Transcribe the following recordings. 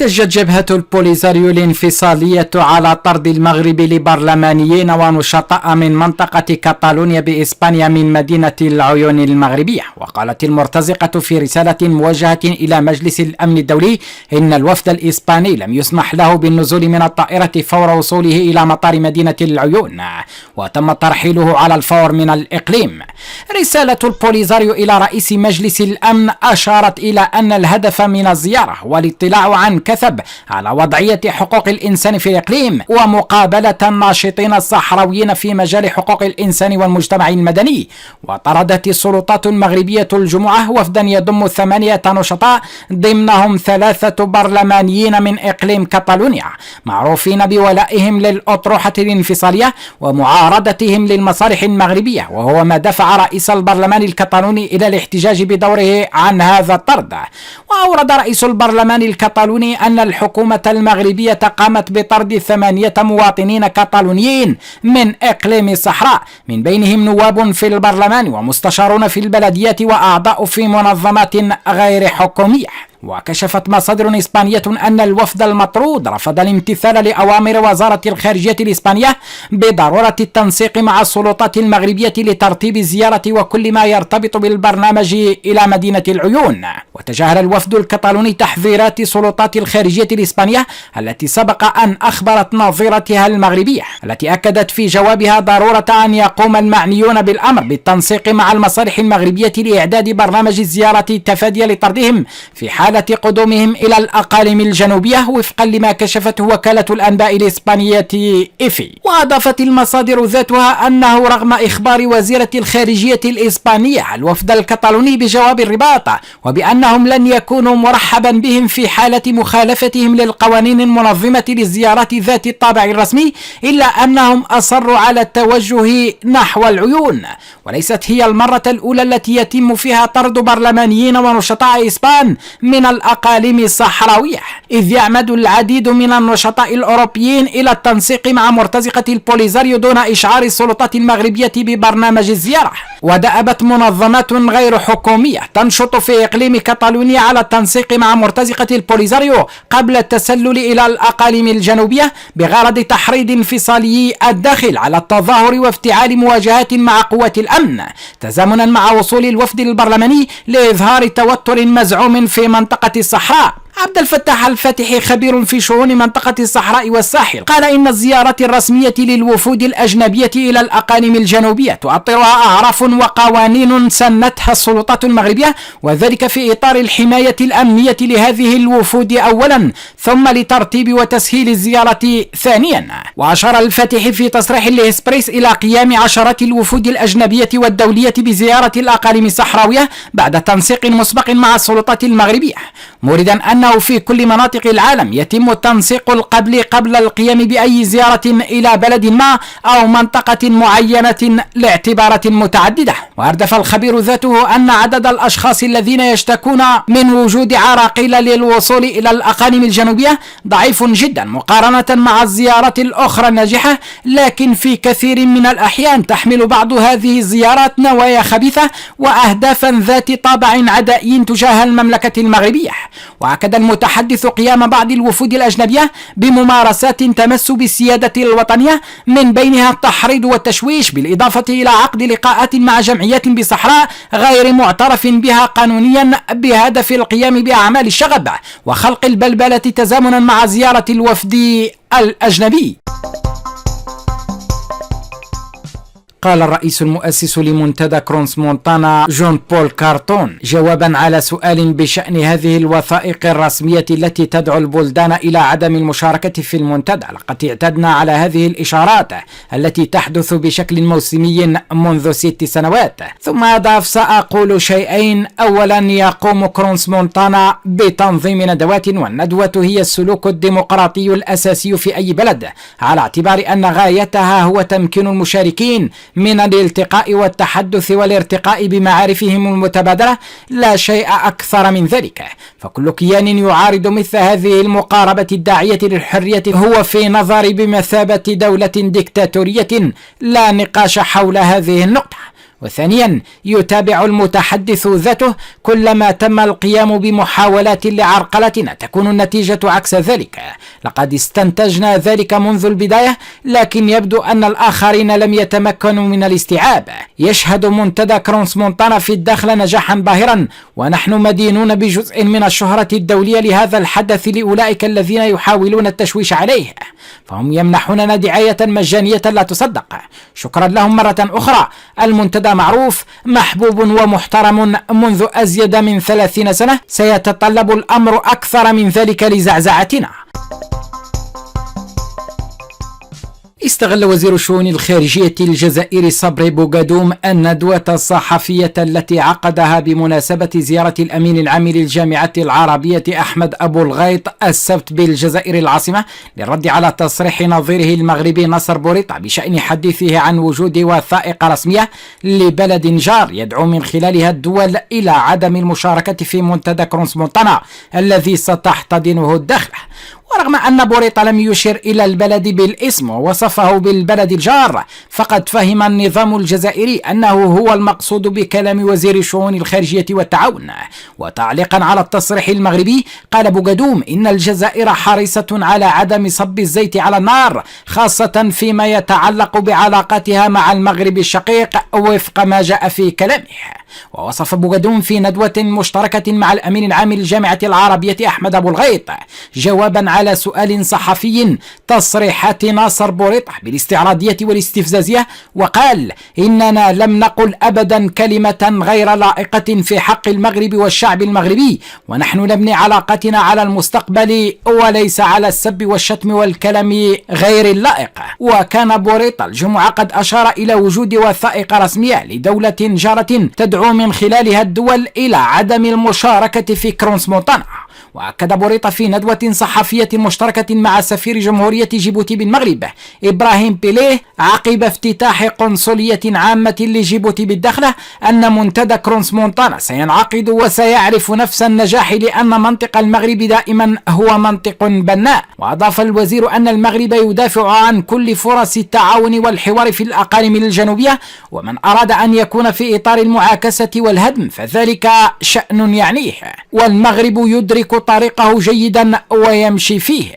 احتجت جبهة البوليزاريو الانفصالية على طرد المغرب لبرلمانيين ونشطاء من منطقة كاتالونيا بإسبانيا من مدينة العيون المغربية. وقالت المرتزقة في رسالة موجهة إلى مجلس الأمن الدولي إن الوفد الإسباني لم يسمح له بالنزول من الطائرة فور وصوله إلى مطار مدينة العيون، وتم ترحيله على الفور من الإقليم. رسالة البوليزاريو إلى رئيس مجلس الأمن أشارت إلى أن الهدف من الزيارة هو الاطلاع عن كثب على وضعية حقوق الإنسان في الإقليم ومقابلة الناشطين الصحراويين في مجال حقوق الإنسان والمجتمع المدني. وطردت السلطات المغربية الجمعة وفدا يضم 8 نشطاء ضمنهم 3 برلمانيين من إقليم كاتالونيا معروفين بولائهم للأطروحة الانفصالية ومعارضتهم للمصالح المغربية، وهو ما دفع رئيس البرلمان الكتالوني إلى الاحتجاج بدوره عن هذا الطرد. وأورد رئيس البرلمان الكتالوني أن الحكومة المغربية قامت بطرد 8 مواطنين كتالونيين من إقليم الصحراء، من بينهم نواب في البرلمان ومستشارون في البلديات وأعضاء في منظمات غير حكومية. وكشفت مصادر إسبانية أن الوفد المطرود رفض الامتثال لأوامر وزارة الخارجية الإسبانية بضرورة التنسيق مع السلطات المغربية لترتيب الزيارة وكل ما يرتبط بالبرنامج إلى مدينة العيون. وتجاهل الوفد الكتالوني تحذيرات سلطات الخارجية الإسبانية التي سبق أن أخبرت نظيرتها المغربية، التي أكدت في جوابها ضرورة أن يقوم المعنيون بالأمر بالتنسيق مع المصالح المغربية لإعداد برنامج الزيارة تفاديا لطردهم في حال قدومهم إلى الأقاليم الجنوبية وفقا لما كشفته وكالة الأنباء الإسبانية إفي. وأضافت المصادر ذاتها أنه رغم إخبار وزيرة الخارجية الإسبانية الوفد الكتالوني بجواب الرباط وبأنهم لن يكونوا مرحبا بهم في حالة مخالفتهم للقوانين المنظمة للزيارات ذات الطابع الرسمي، إلا أنهم أصروا على التوجه نحو العيون. وليست هي المرة الأولى التي يتم فيها طرد برلمانيين ونشطاء إسبان من الأقاليم الصحراوية، إذ يعمد العديد من النشطاء الأوروبيين إلى التنسيق مع مرتزقة البوليزاريو دون إشعار السلطات المغربية ببرنامج الزيارة. ودأبت منظمات غير حكومية تنشط في إقليم كاتالونيا على التنسيق مع مرتزقة البوليزاريو قبل التسلل إلى الأقاليم الجنوبية بغرض تحريض انفصالي الداخل على التظاهر وافتعال مواجهات مع قوات الأمن، تزامنا مع وصول الوفد البرلماني لإظهار توتر مزعوم في منطقة الصحراء. عبد الفتاح الفاتحي خبير في شؤون منطقة الصحراء والساحل قال إن الزيارات الرسمية للوفود الأجنبية إلى الأقاليم الجنوبية تؤطرها أعراف وقوانين سنتها السلطات المغربية، وذلك في إطار الحماية الأمنية لهذه الوفود أولا ثم لترتيب وتسهيل الزيارة ثانيا. وأشار الفاتحي في تصريح لإسبريس إلى قيام عشرات الوفود الأجنبية والدولية بزيارة الأقاليم الصحراوية بعد تنسيق مسبق مع السلطات المغربية، موردا أنه في كل مناطق العالم يتم التنسيق القبلي قبل القيام بأي زيارة إلى بلد ما أو منطقة معينة لاعتبارات متعددة. وأردف الخبير ذاته أن عدد الأشخاص الذين يشتكون من وجود عراقيل للوصول إلى الأقاليم الجنوبية ضعيف جدا مقارنة مع الزيارات الأخرى الناجحة، لكن في كثير من الأحيان تحمل بعض هذه الزيارات نوايا خبيثة وأهدافا ذات طابع عدائي تجاه المملكة المغربية. وأكد المتحدث قيام بعض الوفود الأجنبية بممارسات تمس بالسيادة الوطنية، من بينها التحريض والتشويش، بالإضافة إلى عقد لقاءات مع جمعيات بصحراء غير معترف بها قانونيا بهدف القيام بأعمال الشغب وخلق البلبلة تزامنا مع زيارة الوفد الأجنبي. قال الرئيس المؤسس لمنتدى كرونس مونتانا جون بول كارتون جوابا على سؤال بشأن هذه الوثائق الرسمية التي تدعو البلدان إلى عدم المشاركة في المنتدى: لقد اعتدنا على هذه الإشارات التي تحدث بشكل موسمي منذ 6 سنوات. ثم أضاف: سأقول شيئين. أولا، يقوم كرونس مونتانا بتنظيم ندوات، والندوة هي السلوك الديمقراطي الأساسي في أي بلد، على اعتبار أن غايتها هو تمكين المشاركين من الالتقاء والتحدث والارتقاء بمعارفهم المتبادلة، لا شيء أكثر من ذلك. فكل كيان يعارض مثل هذه المقاربة الداعية للحرية هو في نظري بمثابة دولة ديكتاتورية، لا نقاش حول هذه النقطة. وثانيا يتابع المتحدث ذاته كلما تم القيام بمحاولات لعرقلتنا تكون النتيجة عكس ذلك. لقد استنتجنا ذلك منذ البداية، لكن يبدو أن الآخرين لم يتمكنوا من الاستيعاب. يشهد منتدى كرونس مونتانا في الداخل نجاحا باهرا، ونحن مدينون بجزء من الشهرة الدولية لهذا الحدث لأولئك الذين يحاولون التشويش عليه، فهم يمنحوننا دعاية مجانية لا تصدق. شكرا لهم مرة أخرى. المنتدى معروف، محبوب ومحترم منذ أزيد من 30 سنة. سيتطلب الأمر أكثر من ذلك لزعزعتنا. استغل وزير الشؤون الخارجية الجزائري صبري بوغادوم الندوة الصحفية التي عقدها بمناسبة زيارة الأمين العام للجامعة العربية أحمد أبو الغيط السبت بالجزائر العاصمة للرد على تصريح نظيره المغربي نصر بوريطة بشأن حديثه عن وجود وثائق رسمية لبلد جار يدعو من خلالها الدول إلى عدم المشاركة في منتدى كرونس مونتانا الذي ستحتضنه الداخلة. ورغم أن بوريطة لم يشر إلى البلد بالاسم ووصفه بالبلد الجار، فقد فهم النظام الجزائري أنه هو المقصود بكلام وزير الشؤون الخارجية والتعاون. وتعليقا على التصريح المغربي، قال بوغادوم إن الجزائر حريصة على عدم صب الزيت على النار، خاصة فيما يتعلق بعلاقتها مع المغرب الشقيق وفق ما جاء في كلامه. ووصف بوغادوم في ندوة مشتركة مع الأمين العام للجامعة العربية أحمد أبو الغيط جوابا على سؤال صحفي تصريحات ناصر بوريطة بالاستعراضية والاستفزازية، وقال إننا لم نقل أبدا كلمة غير لائقة في حق المغرب والشعب المغربي، ونحن نبني علاقتنا على المستقبل وليس على السب والشتم والكلام غير اللائق. وكان بوريطة الجمعة قد أشار إلى وجود وثائق رسمية لدولة جارة تدعو من خلالها الدول إلى عدم المشاركة في كرونس مونتانا. وأكد بوريطة في ندوة صحفية مشتركة مع سفير جمهورية جيبوتي بالمغرب إبراهيم بيليه عقب افتتاح قنصلية عامة لجيبوتي بالداخلة أن منتدى كرونس مونتانا سينعقد وسيعرف نفس النجاح، لأن منطق المغرب دائما هو منطق بناء. وأضاف الوزير أن المغرب يدافع عن كل فرص التعاون والحوار في الأقاليم الجنوبية، ومن أراد أن يكون في إطار المعاكسة والهدم فذلك شأن يعنيه، والمغرب يدرك طريقه جيدا ويمشي فيه.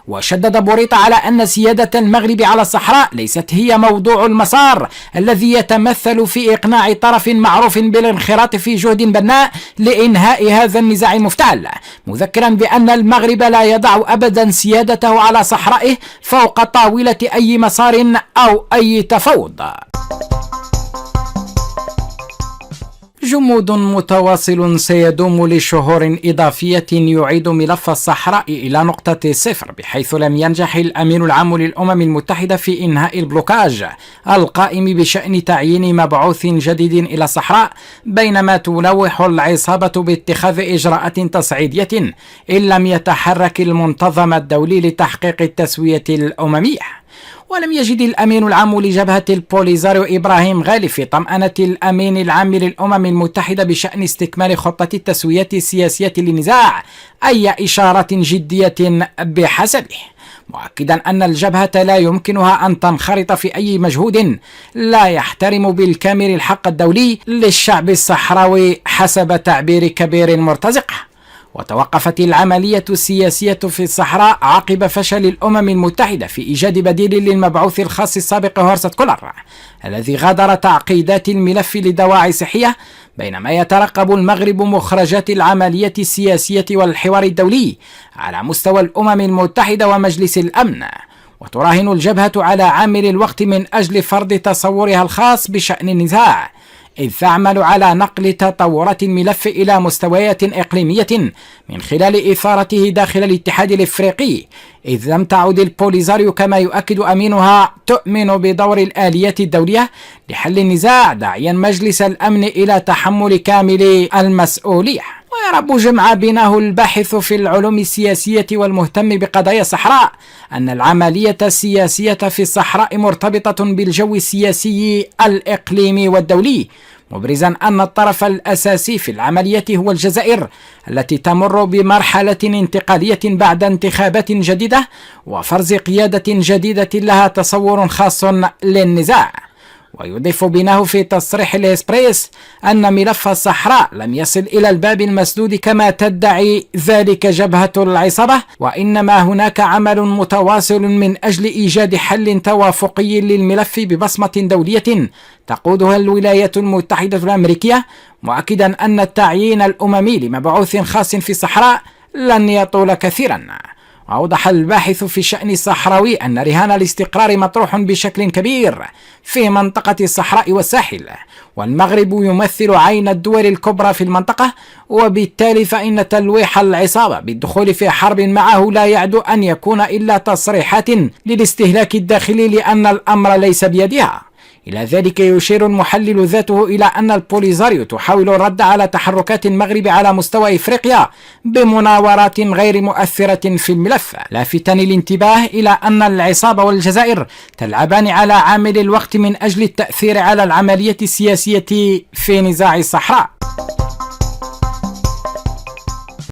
وشدد بوريطة على أن سيادة المغرب على الصحراء ليست هي موضوع المسار الذي يتمثل في إقناع طرف معروف بالانخراط في جهد بناء لإنهاء هذا النزاع المفتعل، مذكرا بأن المغرب لا يضع أبدا سيادته على صحرائه فوق طاولة أي مسار أو أي تفاوض. جمود متواصل سيدوم لشهور إضافية يعيد ملف الصحراء إلى نقطة صفر، بحيث لم ينجح الأمين العام للأمم المتحدة في إنهاء البلوكاج القائم بشأن تعيين مبعوث جديد إلى الصحراء، بينما تلوح العصابة باتخاذ إجراءات تصعيدية إن لم يتحرك المنتظم الدولي لتحقيق التسوية الأممية. ولم يجد الأمين العام لجبهة البوليزاريو إبراهيم غالي في طمأنة الأمين العام للأمم المتحدة بشأن استكمال خطة التسوية السياسية للنزاع أي إشارة جدية بحسبه، مؤكدا أن الجبهة لا يمكنها أن تنخرط في أي مجهود لا يحترم بالكامل الحق الدولي للشعب الصحراوي حسب تعبير كبير مرتزق. وتوقفت العملية السياسية في الصحراء عقب فشل الأمم المتحدة في إيجاد بديل للمبعوث الخاص السابق هورست كولر الذي غادر تعقيدات الملف لدواعي صحية، بينما يترقب المغرب مخرجات العملية السياسية والحوار الدولي على مستوى الأمم المتحدة ومجلس الأمن. وتراهن الجبهة على عامل الوقت من أجل فرض تصورها الخاص بشأن النزاع، إذ تعمل على نقل تطورات الملف إلى مستويات إقليمية من خلال إثارته داخل الاتحاد الإفريقي، إذ لم تعد البوليزاريو كما يؤكد أمينها تؤمن بدور الآليات الدولية لحل النزاع، داعيا مجلس الأمن إلى تحمل كامل المسؤولية. ويرى جمع بينه الباحث في العلوم السياسية والمهتم بقضايا الصحراء أن العملية السياسية في الصحراء مرتبطة بالجو السياسي الإقليمي والدولي، مبرزا أن الطرف الأساسي في العملية هو الجزائر التي تمر بمرحلة انتقالية بعد انتخابات جديدة وفرز قيادة جديدة لها تصور خاص للنزاع. ويضيف بينه في تصريح الإسبريس أن ملف الصحراء لم يصل إلى الباب المسدود كما تدعي ذلك جبهة العصابة، وإنما هناك عمل متواصل من أجل إيجاد حل توافقي للملف ببصمة دولية تقودها الولايات المتحدة الأمريكية، مؤكدا أن التعيين الأممي لمبعوث خاص في الصحراء لن يطول كثيرا. وأوضح الباحث في الشأن الصحراوي أن رهان الاستقرار مطروح بشكل كبير في منطقة الصحراء والساحل، والمغرب يمثل عين الدول الكبرى في المنطقة، وبالتالي فإن تلويح العصابة بالدخول في حرب معه لا يعد أن يكون إلا تصريحات للاستهلاك الداخلي لأن الأمر ليس بيدها. إلى ذلك يشير المحلل ذاته إلى أن البوليزاريو تحاول الرد على تحركات المغرب على مستوى إفريقيا بمناورات غير مؤثرة في الملف، لافتا الانتباه إلى أن العصابة والجزائر تلعبان على عامل الوقت من أجل التأثير على العملية السياسية في نزاع الصحراء.